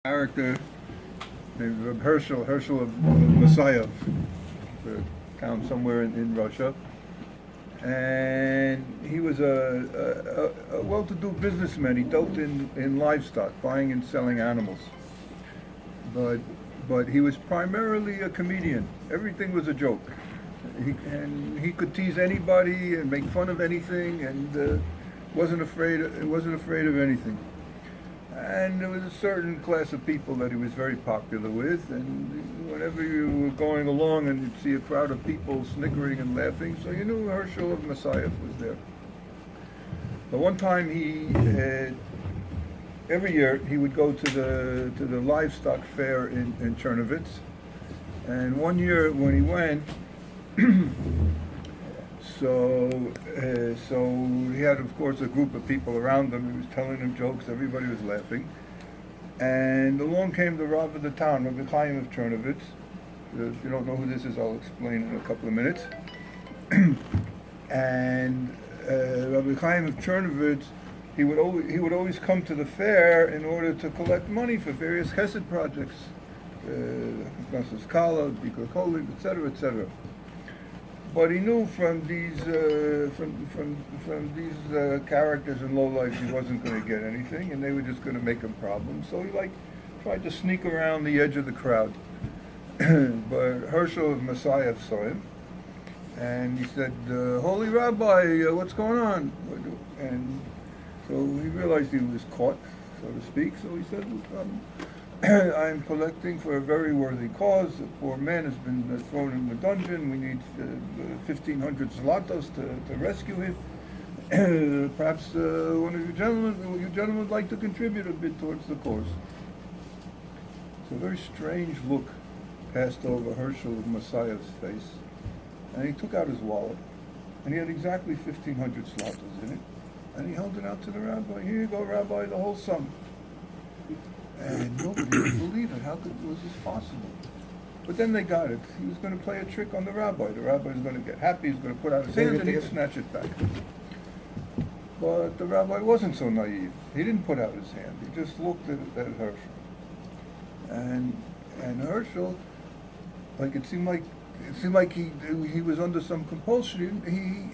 Character named Herschel of Messiah, a town somewhere in Russia, and he was a well-to-do businessman. He dealt in livestock, buying and selling animals, but he was primarily a comedian. Everything was a joke, and he could tease anybody and make fun of anything, and wasn't afraid of anything. And there was a certain class of people that he was very popular with, and whenever you were going along and you'd see a crowd of people snickering and laughing, so you knew Herschel of Messiah was there. But one time every year he would go to the livestock fair in Chernovitz, and one year when he went, so he had, of course, a group of people around him. He was telling them jokes. Everybody was laughing. And along came the Rav of the town, Rabbi Chaim of Chernovitz. If you don't know who this is, I'll explain in a couple of minutes. And Rabbi Chaim of Chernovitz, he would always come to the fair in order to collect money for various chesed projects, Knesset Kala, Bikur Kolim, etc., etc. But he knew from these characters in low life he wasn't going to get anything, and they were just going to make him problems. So he tried to sneak around the edge of the crowd. But Herschel of Messiah saw him, and he said, "Holy Rabbi, what's going on?" And so he realized he was caught, so to speak. So he said, I'm collecting for a very worthy cause. A poor man has been thrown in the dungeon. We need 1,500 zlatos to rescue him. Perhaps one of you gentlemen would like to contribute a bit towards the cause. So a very strange look passed over Herschel of Messiah's face, and he took out his wallet, and he had exactly 1,500 zlatos in it, and he held it out to the rabbi. "Here you go, Rabbi, the whole sum." And nobody could believe it. Was this possible? But then they got it. He was going to play a trick on the rabbi. The rabbi was going to get happy. He was going to put out his hand and he'd snatch it back. But the rabbi wasn't so naive. He didn't put out his hand. He just looked at Herschel. And Herschel, it seemed like he was under some compulsion.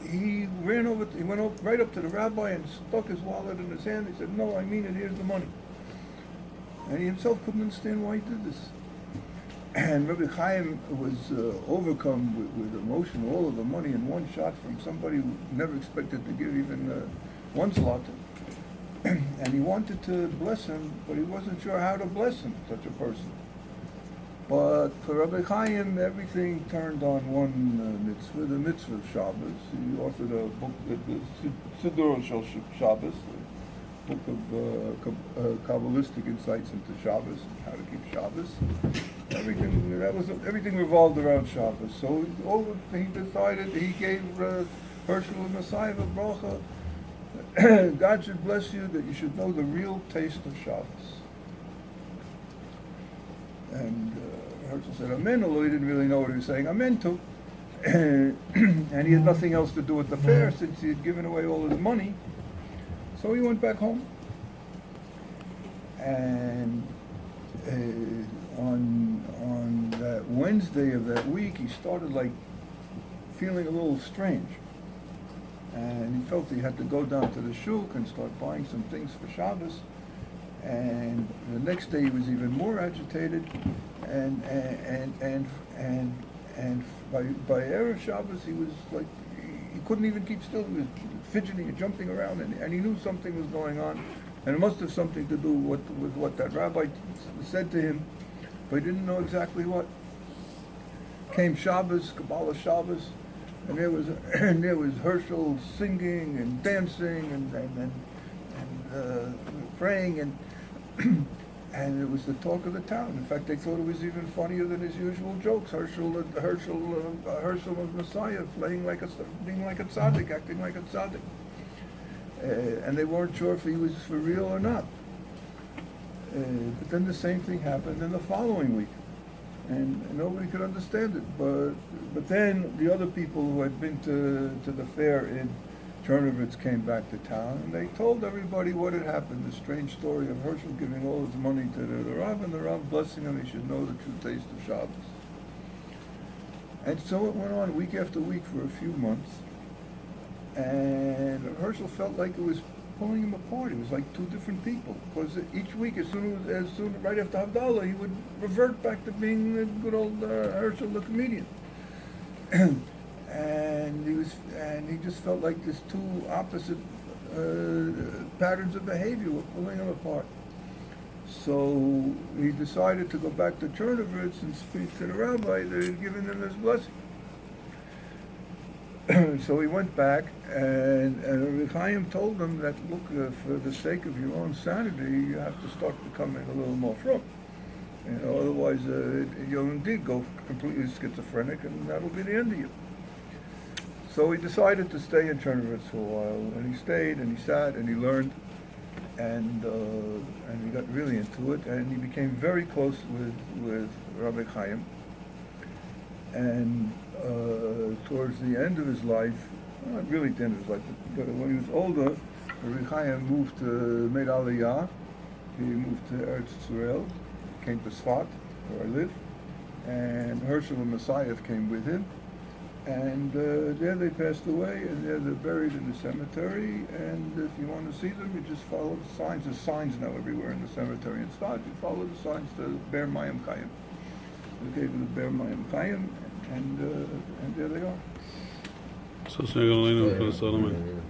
He ran over. He went right up to the rabbi and stuck his wallet in his hand. He said, "No, I mean it. Here's the money." And he himself couldn't understand why he did this. And Rabbi Chaim was overcome with emotion. All of the money in one shot from somebody who never expected to give even one zlot. And he wanted to bless him, but he wasn't sure how to bless him, such a person. But for Rabbi Chaim, everything turned on one mitzvah, the mitzvah of Shabbos. He authored a book, the Siddur Shel Shabbos, book of Kabbalistic insights into Shabbos, how to keep Shabbos. Everything revolved around Shabbos. So he decided, he gave Herschel of Messiah a bracha. God should bless you, that you should know the real taste of Shabbos. And Herschel said Amen, although he didn't really know what he was saying Amen to. And he had nothing else to do at the fair since he had given away all his money. So he went back home, and on that Wednesday of that week, he started feeling a little strange, and he felt he had to go down to the shul and start buying some things for Shabbos. And the next day he was even more agitated, and by Erev Shabbos he was he couldn't even keep still. He was fidgeting and jumping around, and he knew something was going on, and it must have something to do with what that rabbi said to him, but he didn't know exactly what. Came Shabbos, Kabbalah Shabbos, and there was Herschel singing and dancing and praying, and it was the talk of the town. In fact, they thought it was even funnier than his usual jokes. Herschel of Messiah being like a tzaddik, acting like a tzaddik, and they weren't sure if he was for real or not. But then the same thing happened in the following week, and nobody could understand it. But then the other people who had been to the fair in Chernovitz came back to town, and they told everybody what had happened, the strange story of Herschel giving all his money to the Rav, and the Rav blessing him he should know the true taste of Shabbos. And so it went on week after week for a few months, and Herschel felt like it was pulling him apart. It was like two different people, because each week, as soon right after Havdalah, he would revert back to being the good old Herschel, the comedian. And he just felt like these two opposite patterns of behavior were pulling him apart. So he decided to go back to Chernovitz and speak to the rabbi that had given him his blessing. So he went back, and Rabbi Chaim told him that, look, for the sake of your own sanity, you have to start becoming a little more frum. Otherwise, you'll indeed go completely schizophrenic, and that'll be the end of you. So he decided to stay in Chernovitz for a while, and he stayed, and he sat, and he learned, and he got really into it, and he became very close with Rabbi Chaim. And towards the end of his life, not really the end of his life, but when he was older, Rabbi Chaim made Aliyah. He moved to Eretz Yisrael, came to Sfat, where I live, and Herschel and Messiah came with him. And there they passed away, and there they're buried in the cemetery. And if you want to see them, you just follow the signs. There's signs now everywhere in the cemetery in Sfat. You follow the signs to Ber Mayim Chaim. They gave them the Ber Mayim Chaim, and there they are. So, Señor Galeno,